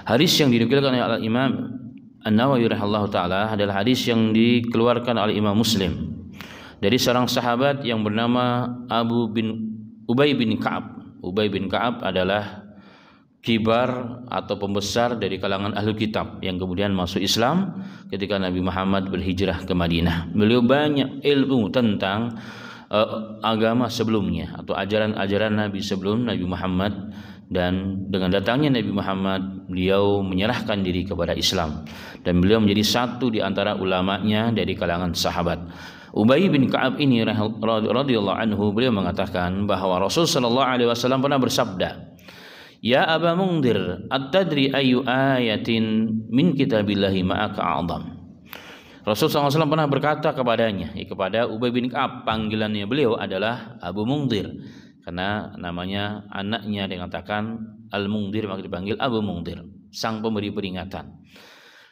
Hadis yang dinukilkan oleh Al-Imam An-Nawawi rahimahullahu taala adalah hadis yang dikeluarkan oleh Imam Muslim dari seorang sahabat yang bernama Ubay bin Ka'ab. Ubay bin Ka'ab adalah kibar atau pembesar dari kalangan ahli kitab yang kemudian masuk Islam ketika Nabi Muhammad berhijrah ke Madinah. Beliau banyak ilmu tentang agama sebelumnya atau ajaran-ajaran Nabi sebelum Nabi Muhammad, dan dengan datangnya Nabi Muhammad beliau menyerahkan diri kepada Islam dan beliau menjadi satu di antara ulamanya dari kalangan sahabat. Ubay bin Ka'ab ini radhiyallahu anhu, beliau mengatakan bahwa Rasul sallallahu alaihi wasallam pernah bersabda, "Ya Aba Mundhir, at-tadri ayu ayatin min kitabillahi ma'aka a'zam." Rasul SAW pernah berkata kepadanya, kepada Ubay bin Ka'ab, panggilannya beliau adalah Abu Mundhir karena namanya anaknya dikatakan Al-Mundhir, maka dipanggil Abu Mundhir, sang pemberi peringatan.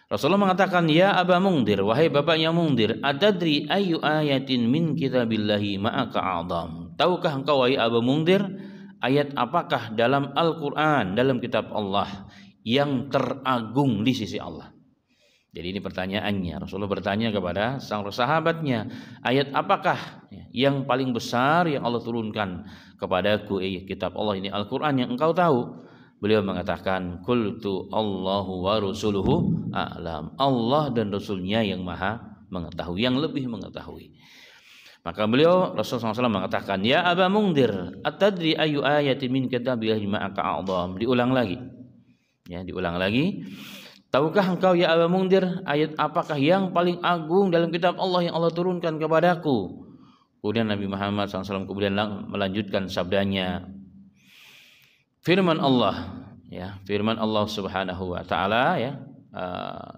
Rasulullah mengatakan, "Ya Aba Mundhir, wahai bapaknya Mundhir, atadri ayu ayatin min kitabillahi ma'aka a'zam." Tahukah engkau wahai Abu Mundhir, ayat apakah dalam Al-Qur'an, dalam kitab Allah yang teragung di sisi Allah? Jadi ini pertanyaannya. Rasulullah bertanya kepada sang sahabatnya, ayat apakah yang paling besar yang Allah turunkan kepadaku, kitab Allah ini Al-Qur'an yang engkau tahu? Beliau mengatakan, qultu Allahu wa rasuluhu a'lam. Allah dan Rasulnya yang maha mengetahui, yang lebih mengetahui. Maka beliau Rasulullah SAW mengatakan, "Ya Aba Mundhir, atadri ayu ayatin min kitabillahi ma'aka a'zam." Diulang lagi. Ya, diulang lagi. Tahukah engkau ya Aba Mundhir, ayat apakah yang paling agung dalam kitab Allah yang Allah turunkan kepadaku? Kemudian Nabi Muhammad SAW kemudian melanjutkan sabdanya, firman Allah, ya, firman Allah Subhanahu wa taala, ya.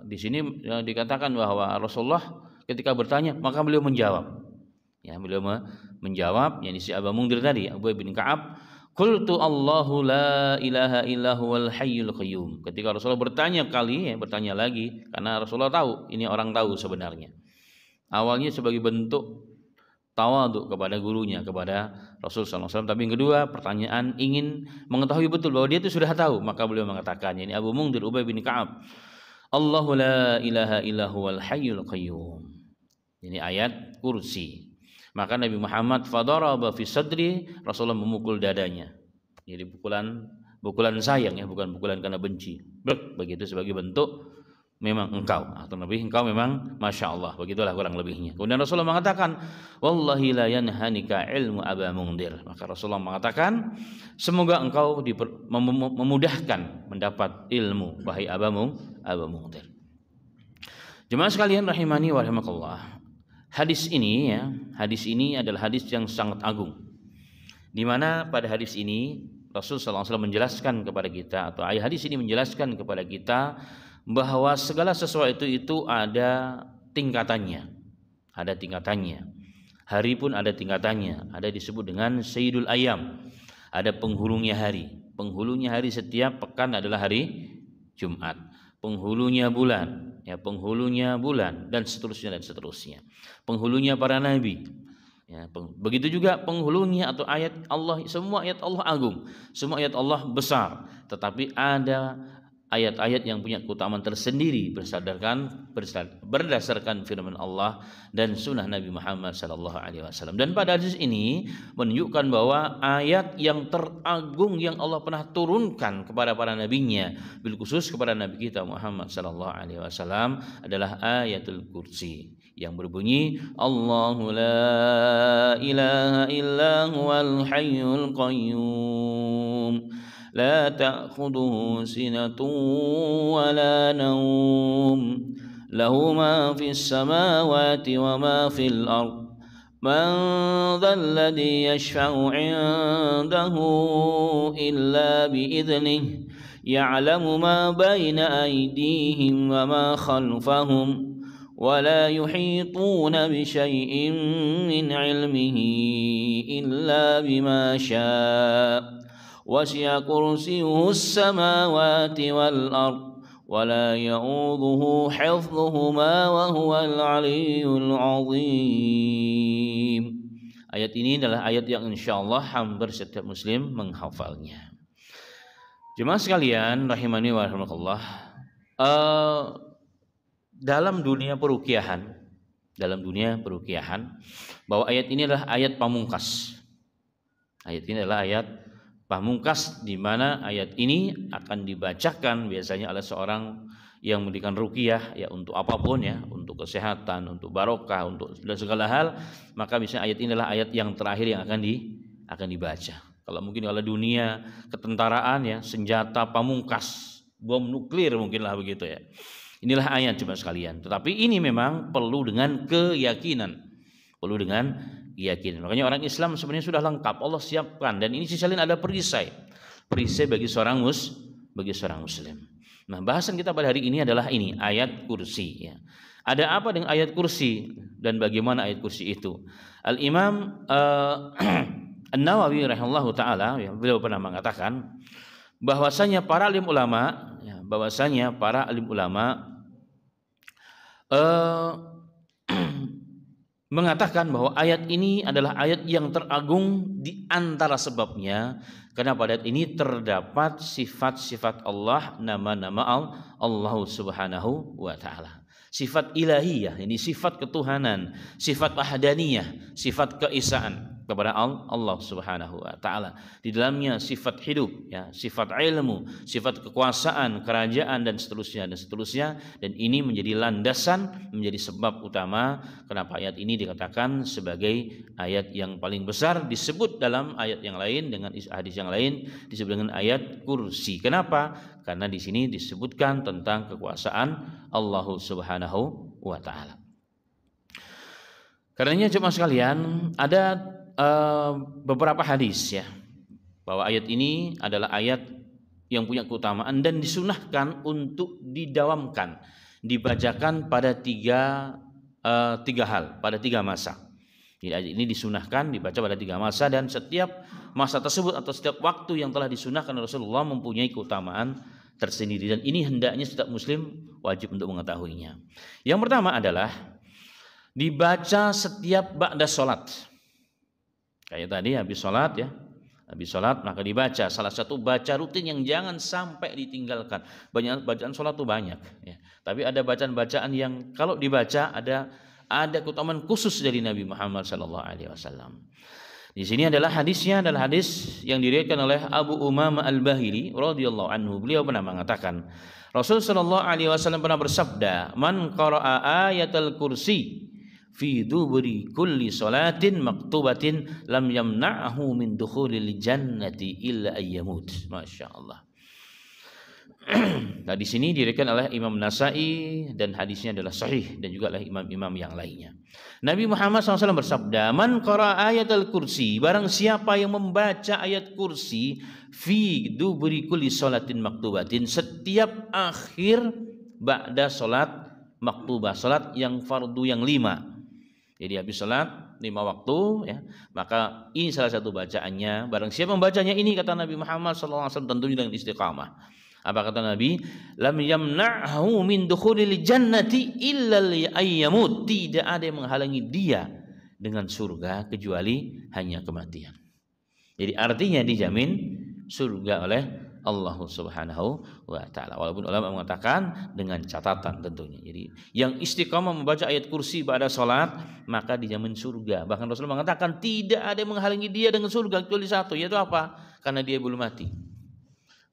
Di sini dikatakan bahwa Rasulullah ketika bertanya maka beliau menjawab. Ya, beliau menjawab, yakni si Aba Mundhir tadi, Abu bin Ka'ab, qultu Allahu la ilaha illa huwal hayyul qayyum. Ketika Rasulullah bertanya bertanya lagi, karena Rasulullah tahu, ini orang tahu sebenarnya. Awalnya sebagai bentuk tawadhu kepada gurunya, kepada Rasul sallallahu alaihi wasallam, tapi yang kedua pertanyaan ingin mengetahui betul bahwa dia itu sudah tahu, maka beliau mengatakan, ini Abu Mundhir Ubay bin Ka'ab, Allahu la ilaha illa huwal hayyul qayyum. Ini ayat kursi. Maka Nabi Muhammad fadaraba fi sadri, Rasulullah memukul dadanya. Jadi pukulan sayang, ya, bukan pukulan karena benci. Begitu sebagai bentuk memang engkau atau Nabi engkau memang masya Allah, begitulah kurang lebihnya. Kemudian Rasulullah mengatakan, wallahi la yanhanika ilmu Aba Mundhir. Maka Rasulullah mengatakan, semoga engkau memudahkan mendapat ilmu wahai Aba Mundhir. Jemaah sekalian rahimani wa rahimakumullah. Hadis ini adalah hadis yang sangat agung, di mana pada hadis ini Rasul sallallahu alaihi wasallam menjelaskan kepada kita, atau hadis ini menjelaskan kepada kita bahwa segala sesuatu itu ada tingkatannya. Hari pun ada tingkatannya. Ada disebut dengan Sayyidul Ayyam. Ada penghulunya hari. Penghulunya hari setiap pekan adalah hari Jumat. Penghulunya bulan, ya, penghulunya bulan, dan seterusnya. Penghulunya para nabi, ya, begitu juga penghulunya atau ayat Allah. Semua ayat Allah agung, semua ayat Allah besar, tetapi ada ayat-ayat yang punya keutamaan tersendiri berdasarkan firman Allah dan sunnah Nabi Muhammad SAW. Dan pada hadis ini menunjukkan bahwa ayat yang teragung yang Allah pernah turunkan kepada para nabinya, bil khusus kepada Nabi kita Muhammad SAW, adalah ayatul kursi yang berbunyi, Allahu la ilaha illa huwal hayyul qayyum لا تأخذه سنة ولا نوم له ما في السماوات وما في الأرض من ذا الذي يشفع عنده إلا بإذنه يعلم ما بين أيديهم وما خلفهم ولا يحيطون بشيء من علمه إلا بما شاء وسع كرسيه السماوات والأرض ولا يؤوده حفظهما وهو العلي العظيم. Ayat ini adalah ayat yang insyaallah hampir setiap muslim menghafalnya. Jemaah sekalian rahimani wa rahimakumullah, eh, dalam dunia peruqiyahan bahwa ayat ini adalah ayat pamungkas. Ayat ini adalah ayat pamungkas, di mana ayat ini akan dibacakan biasanya oleh seorang yang memberikan ruqyah ya, untuk apapun ya, untuk kesehatan, untuk barokah, untuk segala hal, maka misalnya ayat ini adalah ayat yang terakhir yang akan dibaca. Kalau mungkin kalau dunia ketentaraan ya, senjata pamungkas, bom nuklir mungkinlah begitu ya. Inilah ayat coba sekalian. Tetapi ini memang perlu dengan keyakinan. Perlu dengan keyakinan. Makanya orang Islam sebenarnya sudah lengkap, Allah siapkan, dan ini sisi lain ada perisai. Perisai bagi seorang muslim. Nah, bahasan kita pada hari ini adalah ini, ayat kursi ya. Ada apa dengan ayat kursi dan bagaimana ayat kursi itu? Al-Imam An-Nawawi rahimahullahu taala ya, beliau pernah mengatakan bahwasanya para alim ulama mengatakan bahwa ayat ini adalah ayat yang teragung di antara sebabnya karena pada ayat ini terdapat sifat-sifat Allah, nama-nama Allah Subhanahu wa taala. Sifat ilahiyah, ini sifat ketuhanan, sifat wahdaniyah, sifat keesaan kepada Allah Subhanahu wa taala. Di dalamnya sifat hidup ya, sifat ilmu, sifat kekuasaan, kerajaan dan seterusnya. Dan ini menjadi landasan, menjadi sebab utama kenapa ayat ini dikatakan sebagai ayat yang paling besar, disebut dalam ayat yang lain dengan hadis yang lain disebut dengan ayat kursi. Kenapa? Karena di sini disebutkan tentang kekuasaan Allah Subhanahu wa taala. Karenanya jemaah sekalian, ada beberapa hadis ya, bahwa ayat ini adalah ayat yang punya keutamaan dan disunahkan untuk didawamkan, dibacakan pada tiga hal, pada tiga masa. Jadi ayat ini disunahkan dibaca pada tiga masa, dan setiap masa tersebut atau setiap waktu yang telah disunahkan Rasulullah mempunyai keutamaan tersendiri, dan ini hendaknya setiap muslim wajib untuk mengetahuinya. Yang pertama adalah dibaca setiap ba'da sholat. Kayak tadi habis sholat maka dibaca. Salah satu baca rutin yang jangan sampai ditinggalkan. Banyak bacaan sholat itu banyak ya. Tapi ada bacaan-bacaan yang kalau dibaca ada keutamaan khusus dari Nabi Muhammad SAW. Di sini adalah hadisnya adalah hadis yang diriwayatkan oleh Abu Umamah Al-Bahili radhiyallahu anhu. Beliau pernah mengatakan, Rasul sallallahu alaihi wasallam pernah bersabda, "Man qara'a ayatal kursi fi duburi kulli salatin maktubatin lam yamna'hu min dukhulil jannati illa ayyamut." Masyaallah. Nah, di sini diriwayatkan oleh Imam Nasai dan hadisnya adalah sahih, dan juga oleh imam-imam yang lainnya. Nabi Muhammad SAW bersabda, "Man qara'a ayatal kursi," barang siapa yang membaca ayat kursi fi duburi kulli salatin maktubatin, setiap akhir ba'da salat maktubah, salat yang fardu yang 5. Jadi habis salat 5 waktu ya, maka ini salah satu bacaannya. Barang siapa membacanya ini, kata Nabi Muhammad SAW, tentunya dengan istiqamah. Apa kata Nabi? Lam yamna'hu min dukhulil jannati illa ayyamut. Tidak ada yang menghalangi dia dengan surga kecuali hanya kematian. Jadi artinya dijamin surga oleh Allah Subhanahu wa taala. Walaupun ulama mengatakan dengan catatan tentunya. Jadi yang istiqamah membaca ayat kursi pada salat maka dijamin surga. Bahkan Rasulullah mengatakan tidak ada yang menghalangi dia dengan surga kecuali satu, yaitu apa? Karena dia belum mati.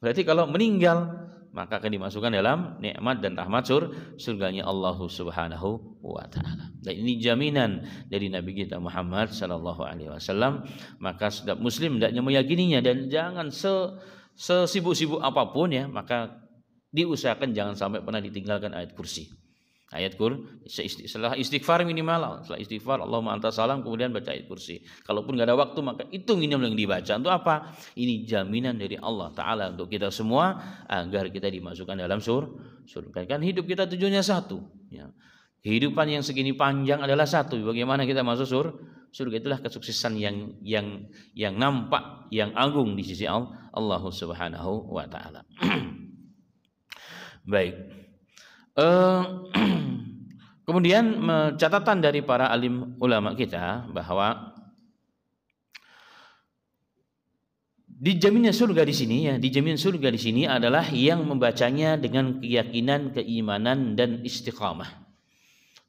Berarti kalau meninggal maka akan dimasukkan dalam nikmat dan rahmat surganya Allah Subhanahu wa taala. Dan ini jaminan dari Nabi kita Muhammad sallallahu alaihi wasallam. Maka setiap muslim hendaknya meyakininya, dan jangan sesibuk-sibuk apapun ya, maka diusahakan jangan sampai pernah ditinggalkan ayat kursi. Ayat setelah istighfar minimal, setelah istighfar Allahumma anta salam, kemudian baca ayat kursi. Kalaupun nggak ada waktu maka itu minimal yang dibaca. Untuk apa? Ini jaminan dari Allah Taala untuk kita semua agar kita dimasukkan dalam surga. Kan hidup kita tujuannya satu. Ya. Kehidupan yang segini panjang adalah satu. Bagaimana kita masuk surga? Itulah kesuksesan yang nampak, yang agung di sisi Allah Subhanahu wa taala. Baik. Kemudian catatan dari para alim ulama kita bahwa Dijaminnya surga di sini ya, dijamin surga di sini adalah yang membacanya dengan keyakinan, keimanan dan istiqamah.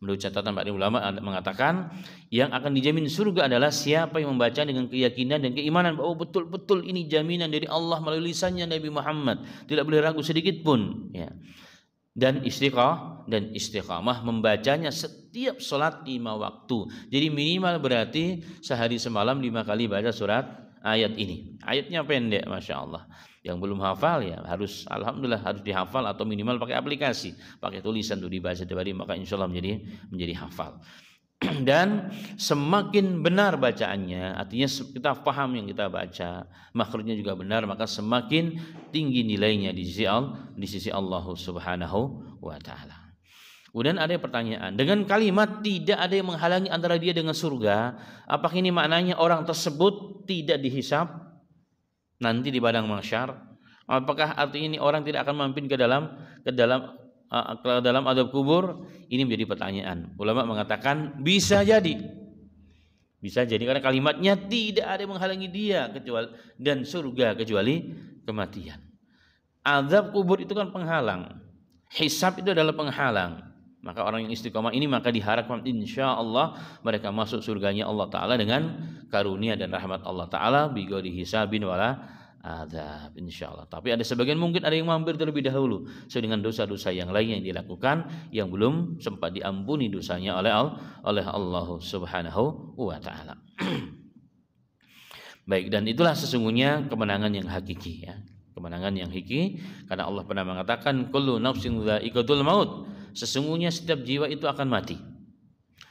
Menurut catatan para ulama mengatakan yang akan dijamin surga adalah siapa yang membaca dengan keyakinan dan keimanan bahwa betul-betul ini jaminan dari Allah melalui lisannya Nabi Muhammad, tidak boleh ragu sedikit pun ya. Dan istiqamah membacanya setiap sholat 5 waktu. Jadi minimal berarti sehari semalam 5 kali baca surat ayat ini. Ayatnya pendek, masya Allah. Yang belum hafal ya harus, alhamdulillah harus dihafal atau minimal pakai aplikasi, pakai tulisan untuk dibaca setiap hari, maka insya Allah menjadi hafal. Dan semakin benar bacaannya, artinya kita paham yang kita baca, makhrajnya juga benar, maka semakin tinggi nilainya di sisi Allah Subhanahu wa taala. Kemudian ada pertanyaan, dengan kalimat tidak ada yang menghalangi antara dia dengan surga, apakah ini maknanya orang tersebut tidak dihisab nanti di padang mahsyar? Apakah artinya ini orang tidak akan mampir ke dalam adab kubur? Ini menjadi pertanyaan. Ulama mengatakan bisa jadi karena kalimatnya tidak ada yang menghalangi dia kecuali dan surga kecuali kematian. Azab kubur itu kan penghalang, hisab itu adalah penghalang. Maka orang yang istiqomah ini maka diharapkan insya Allah mereka masuk surganya Allah Ta'ala dengan karunia dan rahmat Allah Ta'ala bighairi hisabin wala azab, insya Allah. Tapi ada sebagian mungkin ada yang mampir terlebih dahulu dengan dosa-dosa yang lain yang dilakukan yang belum sempat diampuni dosanya oleh Allah Subhanahu wa Ta'ala. Baik, dan itulah sesungguhnya kemenangan yang hakiki ya. Kemenangan yang hakiki karena Allah pernah mengatakan kullu nafsin dha'iqatul maut. Sesungguhnya setiap jiwa itu akan mati.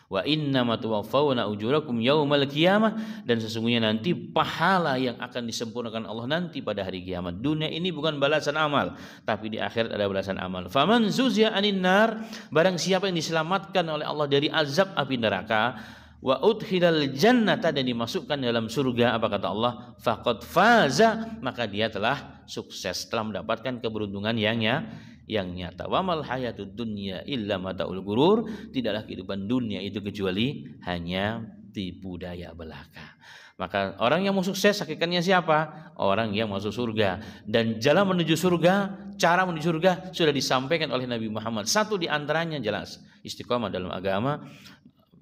Wa innama tuwaffawna ujurakum yaumal qiyamah, dan sesungguhnya nanti pahala yang akan disempurnakan Allah nanti pada hari kiamat. Dunia ini bukan balasan amal, tapi di akhirat ada balasan amal. Faman zuziya anin nar, barang siapa yang diselamatkan oleh Allah dari azab api neraka, wa udkhilal jannata, dan dimasukkan dalam surga, apa kata Allah? Faqad faza, maka dia telah sukses, telah mendapatkan keberuntungan yang nyata. Wa mal hayatud dunya illa mataul gurur, tidaklah kehidupan dunia itu kecuali hanya tipu daya belaka. Maka orang yang mau sukses hakikatnya siapa? Orang yang masuk surga. Dan jalan menuju surga, cara menuju surga sudah disampaikan oleh Nabi Muhammad. Satu di antaranya jelas istiqomah dalam agama,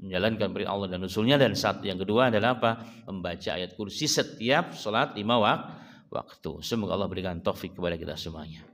menjalankan perintah Allah dan Rasulnya, dan satu yang kedua adalah apa? Membaca ayat kursi setiap sholat 5 waktu. Semoga Allah berikan taufik kepada kita semuanya.